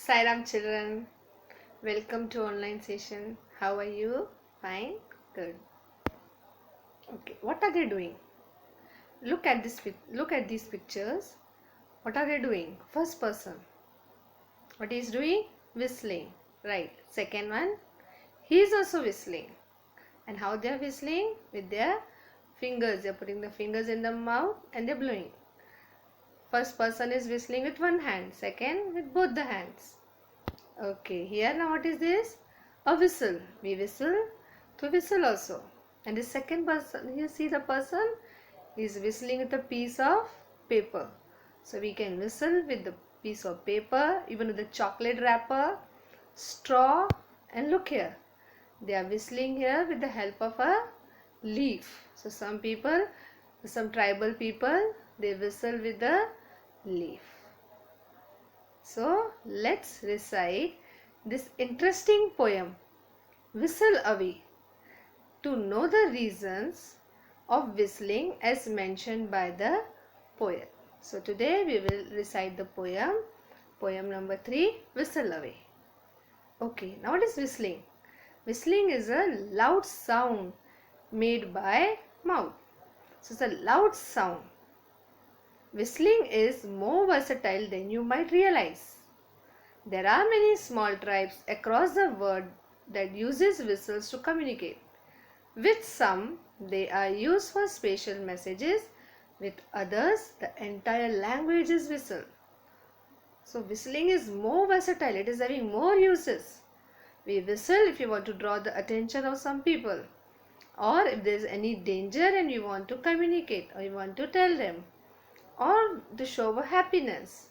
Sairam children, welcome to online session. How are you? Fine? Good. Okay, what are they doing? Look at these pictures. What are they doing? First person. What he is doing? Whistling. Right. Second one, he is also whistling. And how they are whistling? With their fingers. They are putting the fingers in the mouth and they are blowing. First person is whistling with one hand, second with both the hands. Okay, here now what is this? A whistle. We whistle to whistle also. And the second person, you see the person is whistling with a piece of paper. So we can whistle with the piece of paper, even with the chocolate wrapper, straw, and look here. They are whistling here with the help of a leaf. So some tribal people, they whistle with the leaf. So let's recite this interesting poem, Whistle Away, to know the reasons of whistling as mentioned by the poet. So today we will recite the poem number 3, Whistle Away. Okay, now what is whistling? Whistling is a loud sound made by mouth. So it's a loud sound. Whistling is more versatile than you might realize. There are many small tribes across the world that uses whistles to communicate. With some, they are used for special messages. With others, the entire language is whistle. So whistling is more versatile. It is having more uses. We whistle if you want to draw the attention of some people, or if there is any danger and you want to communicate or you want to tell them, or to show happiness.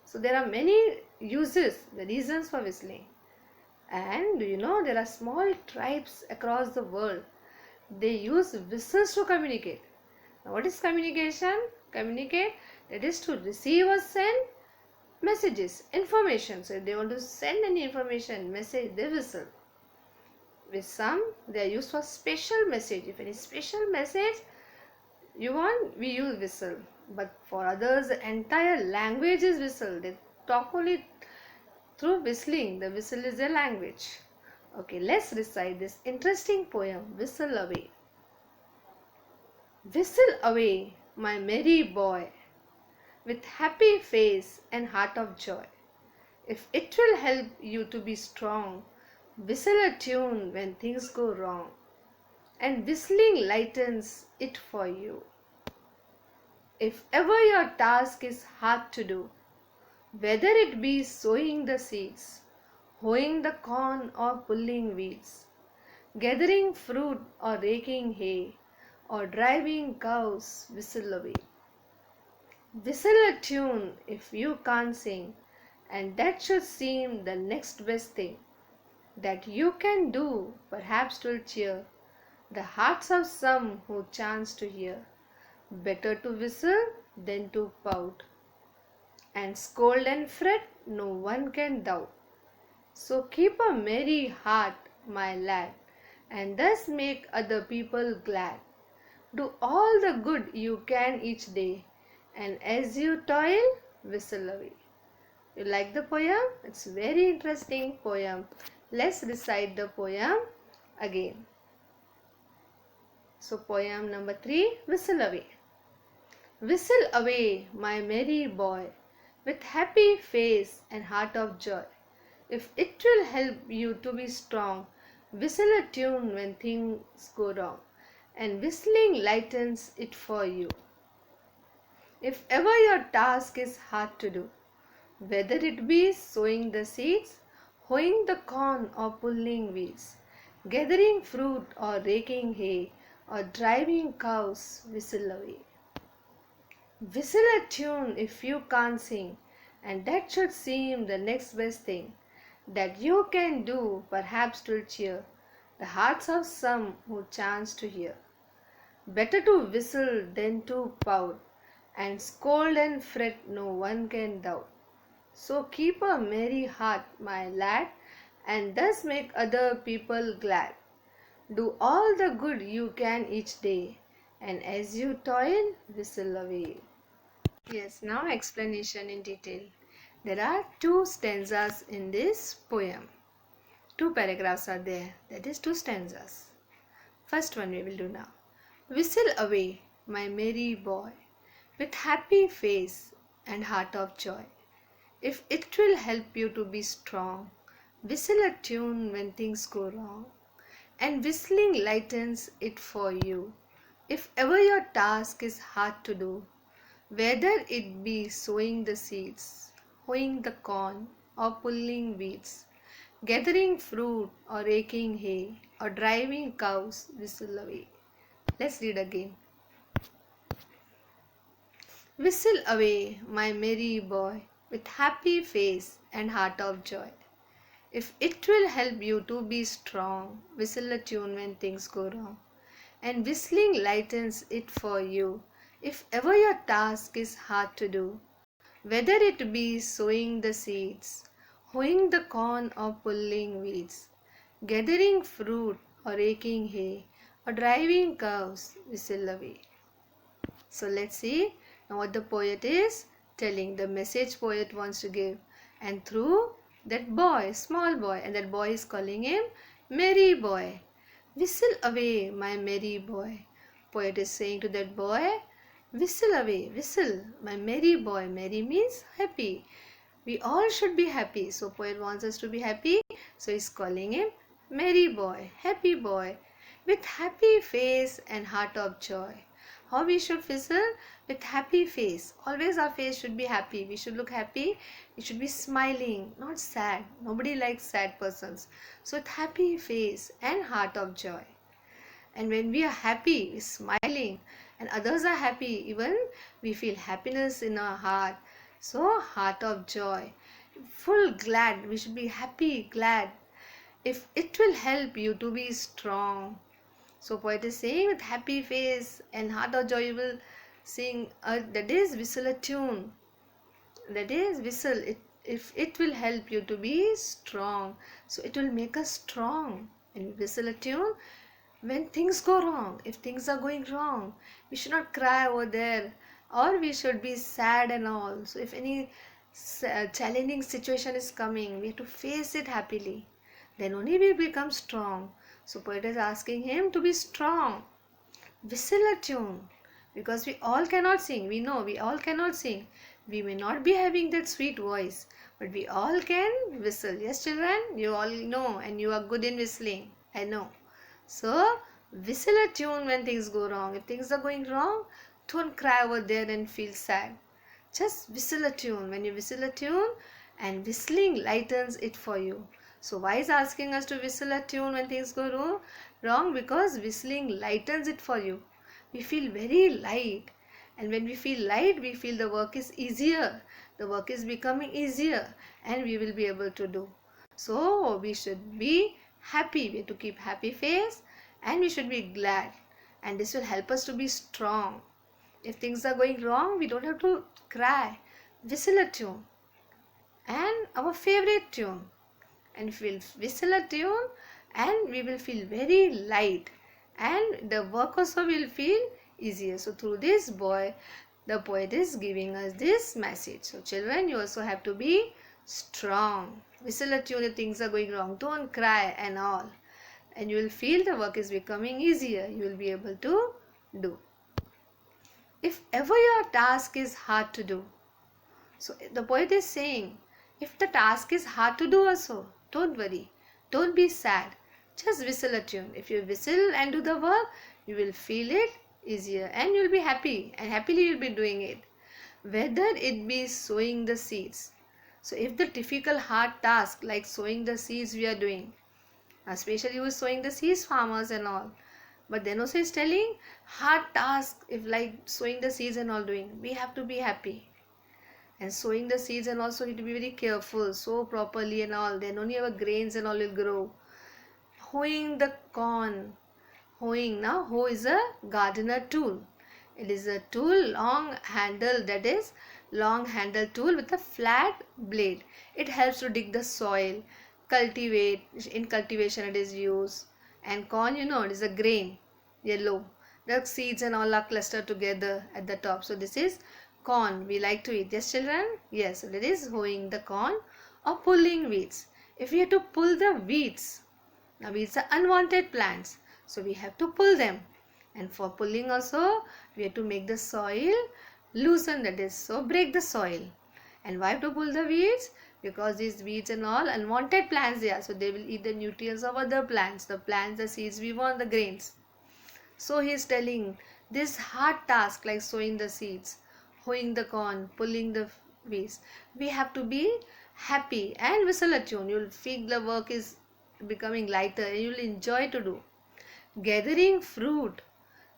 So there are many uses, the reasons for whistling. And do you know there are small tribes across the world. They use whistles to communicate. Now what is communication? Communicate, that is to receive or send messages, information. So if they want to send any information, message, they whistle. With some, they are used for special message. If any special message you want, we use whistle. But for others, the entire language is whistle. They talk only through whistling. The whistle is their language. Okay, let's recite this interesting poem, Whistle Away. Whistle away, my merry boy, with happy face and heart of joy. If it will help you to be strong, whistle a tune when things go wrong, and whistling lightens it for you. If ever your task is hard to do, whether it be sowing the seeds, hoeing the corn or pulling weeds, gathering fruit or raking hay, or driving cows, whistle away. Whistle a tune if you can't sing, and that should seem the next best thing that you can do, perhaps 'twill cheer the hearts of some who chance to hear. Better to whistle than to pout, and scold and fret no one can doubt. So keep a merry heart, my lad, and thus make other people glad. Do all the good you can each day, and as you toil, whistle away. You like the poem? It's very interesting poem. Let's recite the poem again. So poem number 3, Whistle Away. Whistle away, my merry boy, with happy face and heart of joy. If it will help you to be strong, whistle a tune when things go wrong, and whistling lightens it for you. If ever your task is hard to do, whether it be sowing the seeds, hoeing the corn or pulling weeds, gathering fruit or raking hay, or driving cows, whistle away. Whistle a tune if you can't sing, and that should seem the next best thing that you can do, perhaps 'twill cheer the hearts of some who chance to hear. Better to whistle than to pout, and scold and fret no one can doubt. So keep a merry heart, my lad, and thus make other people glad. Do all the good you can each day, and as you toil, whistle away. Yes, now explanation in detail. There are two stanzas in this poem. Two paragraphs are there. That is two stanzas. First one we will do now. Whistle away, my merry boy, with happy face and heart of joy. If it will help you to be strong, whistle a tune when things go wrong, and whistling lightens it for you. If ever your task is hard to do, whether it be sowing the seeds, hoeing the corn, or pulling weeds, gathering fruit or raking hay, or driving cows, whistle away. Let's read again. Whistle away, my merry boy, with happy face and heart of joy. If it will help you to be strong, whistle a tune when things go wrong, and whistling lightens it for you. If ever your task is hard to do, whether it be sowing the seeds, hoeing the corn or pulling weeds, gathering fruit or raking hay, or driving cows, whistle away. So let's see now what the poet is telling, the message poet wants to give. And through that boy, small boy, and that boy is calling him merry boy. Whistle away, my merry boy. Poet is saying to that boy, whistle away, whistle, my merry boy. Merry means happy. We all should be happy. So poet wants us to be happy. So he's calling him merry boy, happy boy, with happy face and heart of joy. How we should whistle? With happy face. Always our face should be happy. We should look happy. We should be smiling, not sad. Nobody likes sad persons. So with happy face and heart of joy. And when we are happy, we're smiling, and others are happy, even we feel happiness in our heart. So heart of joy. Full glad. We should be happy, glad. If it will help you to be strong. So poet is saying with happy face and heart of joy you will sing, that is whistle a tune. That is whistle it, if it will help you to be strong. So it will make us strong. And we whistle a tune when things go wrong. If things are going wrong, we should not cry over there, or we should be sad and all. So if any challenging situation is coming, we have to face it happily. Then only we become strong. So poet is asking him to be strong. Whistle a tune. Because we all cannot sing. We know we all cannot sing. We may not be having that sweet voice, but we all can whistle. Yes, children, you all know, and you are good in whistling. I know. So whistle a tune when things go wrong. If things are going wrong, don't cry over there and feel sad. Just whistle a tune. When you whistle a tune, and whistling lightens it for you. So why is asking us to whistle a tune when things go wrong? Because whistling lightens it for you. We feel very light. And when we feel light, we feel the work is easier. The work is becoming easier, and we will be able to do. So we should be happy. We have to keep happy face, and we should be glad. And this will help us to be strong. If things are going wrong, we don't have to cry. Whistle a tune. And our favorite tune. And we'll whistle a tune, and we will feel very light, and the work also will feel easier. So through this boy, the poet is giving us this message. So children, you also have to be strong. Whistle a tune if things are going wrong. Don't cry and all. And you will feel the work is becoming easier. You will be able to do. If ever your task is hard to do. So the poet is saying, if the task is hard to do also, don't worry. Don't be sad. Just whistle a tune. If you whistle and do the work, you will feel it easier, and you will be happy, and happily you will be doing it. Whether it be sowing the seeds. So if the difficult hard task like sowing the seeds we are doing, especially with sowing the seeds, farmers and all. But then also is telling hard task, if like sowing the seeds and all doing, we have to be happy. And sowing the seeds and also need to be very careful, sow properly and all, then only our grains and all will grow. Hoeing the corn. Hoeing, now hoe is a gardener tool. It is a tool, long handle, that is long handle tool with a flat blade. It helps to dig the soil, cultivate, in cultivation it is used. And corn, you know, it is a grain, yellow. The seeds and all are clustered together at the top. So this is corn we like to eat. Yes, children? Yes, so that is hoeing the corn or pulling weeds. If we have to pull the weeds, now weeds are unwanted plants, so we have to pull them. And for pulling also, we have to make the soil loosen, that is, so break the soil. And why to pull the weeds? Because these weeds and all unwanted plants they are, so they will eat the nutrients of other plants, the plants, the seeds we want, the grains. So he is telling this hard task like sowing the seeds, hoeing the corn, pulling the weeds. We have to be happy and whistle a tune. You will feel the work is becoming lighter and you will enjoy to do. Gathering fruit,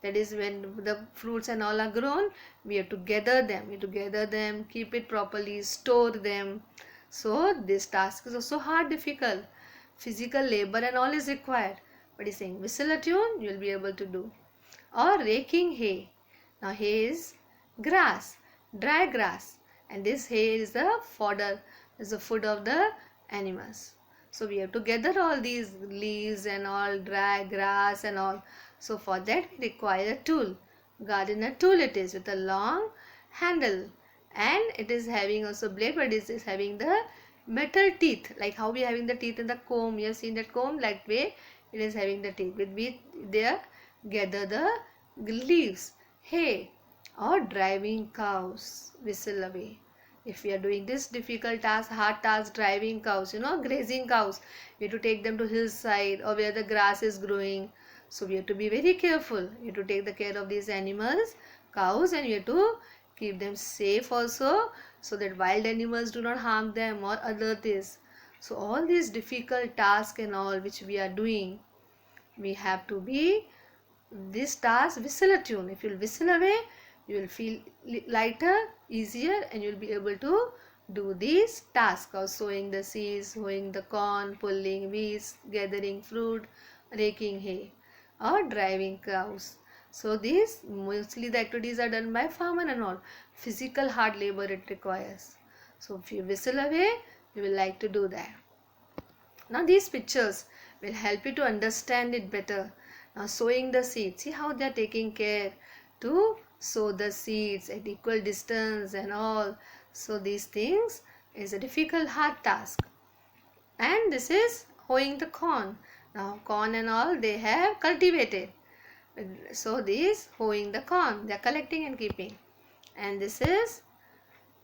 that is when the fruits and all are grown, we have to gather them. We have to gather them, keep it properly, store them. So this task is also hard, difficult. Physical labor and all is required. But he's saying whistle a tune, you will be able to do. Or raking hay. Now hay is grass, dry grass, and this hay is the fodder, is the food of the animals. So we have to gather all these leaves and all, dry grass and all. So for that we require a tool. Gardener tool it is, with a long handle, and it is having also blade, but it is having the metal teeth, like how we are having the teeth in the comb. You have seen that comb, like way it is having the teeth, with which they gather the leaves, hay, or driving cows, whistle away. If we are doing this difficult task, hard task, driving cows, grazing cows, we have to take them to hillside or where the grass is growing. So we have to be very careful. We have to take the care of these animals, cows, and we have to keep them safe also, so that wild animals do not harm them or other things. So all these difficult tasks and all which we are doing, we have to be this task whistle a tune. If you will whistle away, you will feel lighter, easier, and you will be able to do these tasks of sowing the seeds, hoeing the corn, pulling weeds, gathering fruit, raking hay, or driving cows. So these mostly the activities are done by farmer and all. Physical hard labor it requires. So if you whistle away, you will like to do that. Now these pictures will help you to understand it better. Now sowing the seeds, see how they are taking care to sow the seeds at equal distance and all. So these things is a difficult hard task. And this is hoeing the corn. Now corn and all they have cultivated. So this hoeing the corn, they are collecting and keeping. And this is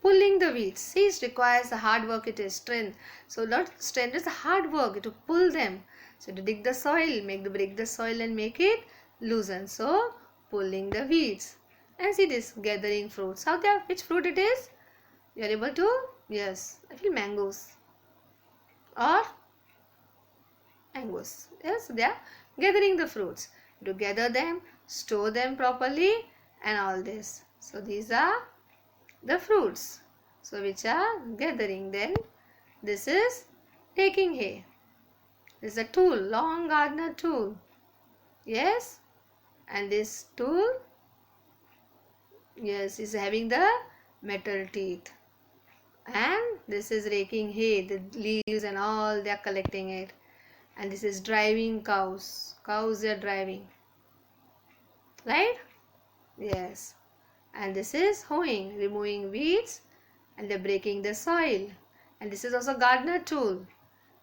pulling the weeds. See, it requires a hard work, it is strength. So not strength, it's a hard work to pull them. So to dig the soil, break the soil and make it loosen. So pulling the weeds. And see this, gathering fruits. How they are, which fruit it is? You are able to, yes, I feel mangoes. Or mangoes. Yes, they are gathering the fruits. To gather them, store them properly, and all this. So these are the fruits, so which are gathering. Then this is taking hay. This is a tool, long gardener tool. Yes, and this tool, yes, is having the metal teeth. And this is raking hay, the leaves and all they are collecting it. And this is driving cows. Cows they are driving, right? Yes. And this is hoeing, removing weeds, and they're breaking the soil. And this is also gardener tool,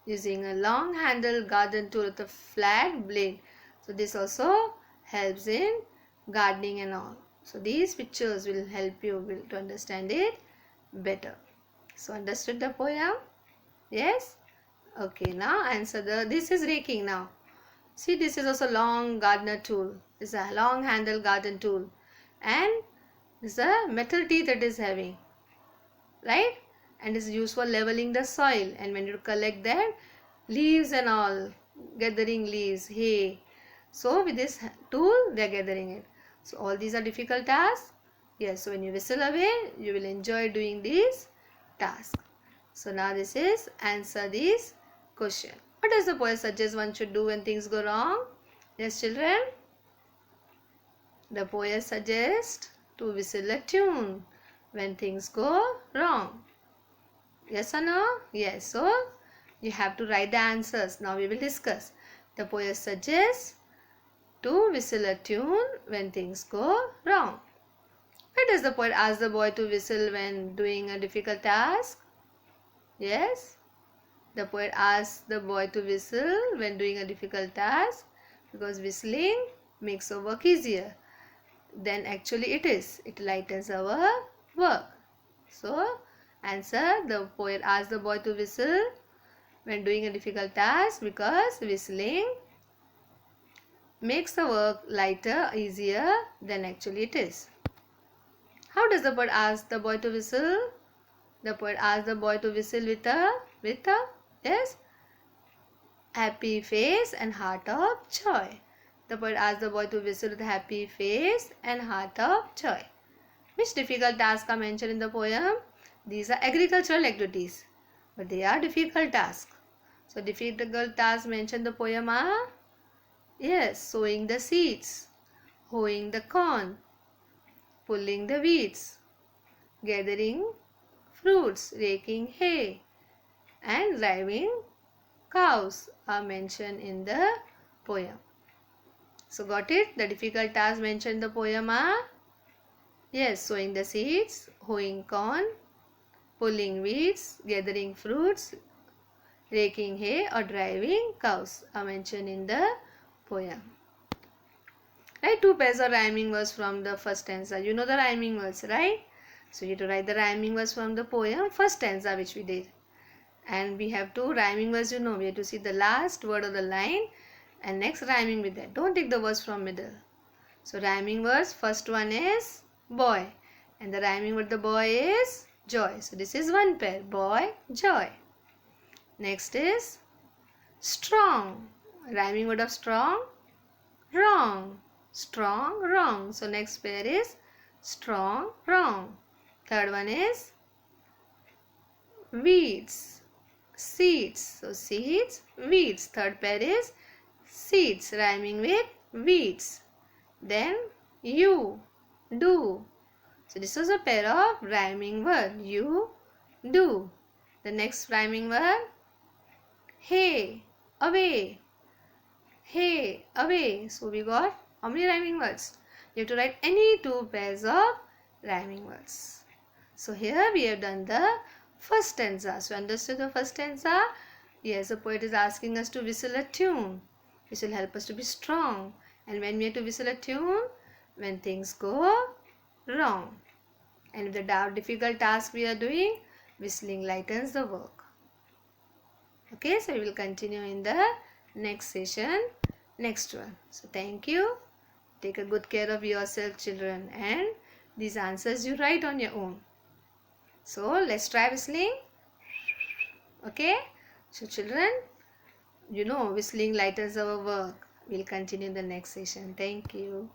using a long handle garden tool with a flat blade. So this also helps in gardening and all. So these pictures will help you to understand it better. So understood the poem? Yes? Okay, now answer this is raking now. See, this is also long gardener tool. This is a long handle garden tool. And this is a metal teeth it is having, right? And is used for leveling the soil. And when you collect that leaves and all, gathering leaves, hay. So with this tool they are gathering it. So all these are difficult tasks. Yes, so when you whistle away, you will enjoy doing these tasks. So now this is answer this question. What does the poet suggest one should do when things go wrong? Yes, children. The poet suggests to whistle a tune when things go wrong. Yes or no? Yes. So you have to write the answers. Now we will discuss. The poet suggests to whistle a tune when things go wrong. Why does the poet ask the boy to whistle when doing a difficult task? Yes, the poet asks the boy to whistle when doing a difficult task because whistling makes our work easier than actually it is. It lightens our work. So, answer, the poet asks the boy to whistle when doing a difficult task because whistling makes the work lighter, easier than actually it is. How does the poet ask the boy to whistle? The poet asks the boy to whistle with a yes, happy face and heart of joy. The poet asks the boy to whistle with a happy face and heart of joy. Which difficult tasks are mentioned in the poem? These are agricultural activities, but they are difficult tasks. So difficult tasks mentioned in the poem are, yes, sowing the seeds, hoeing the corn, pulling the weeds, gathering fruits, raking hay, and driving cows are mentioned in the poem. So got it? The difficult tasks mentioned in the poem are, yes, sowing the seeds, hoeing corn, pulling weeds, gathering fruits, raking hay or driving cows are mentioned in the poem. Write two pairs of rhyming words from the first stanza. You know the rhyming words, right? So you have to write the rhyming words from the poem first stanza which we did. And we have two rhyming words, you know. We have to see the last word of the line and next rhyming with that. Don't take the words from middle. So rhyming words, first one is boy. And the rhyming word the boy is joy. So this is one pair. Boy, joy. Next is strong. Rhyming word of strong, wrong. Strong, wrong. So next pair is strong, wrong. Third one is weeds, seeds. So seeds, weeds. Third pair is seeds rhyming with weeds. Then you, do. So this was a pair of rhyming word. You, do. The next rhyming word, hey, away. Hey, away. So we got how many rhyming words? You have to write any two pairs of rhyming words. So here we have done the first stanza. So understood the first stanza? Yes, the poet is asking us to whistle a tune. This will help us to be strong. And when we have to whistle a tune, when things go wrong. And if the difficult task we are doing, whistling lightens the work. Okay, so we will continue in the next session, next one. So thank you. Take a good care of yourself, children, and these answers you write on your own. So let's try whistling. Okay, so children, you know whistling lightens our work. We'll continue in the next session. Thank you.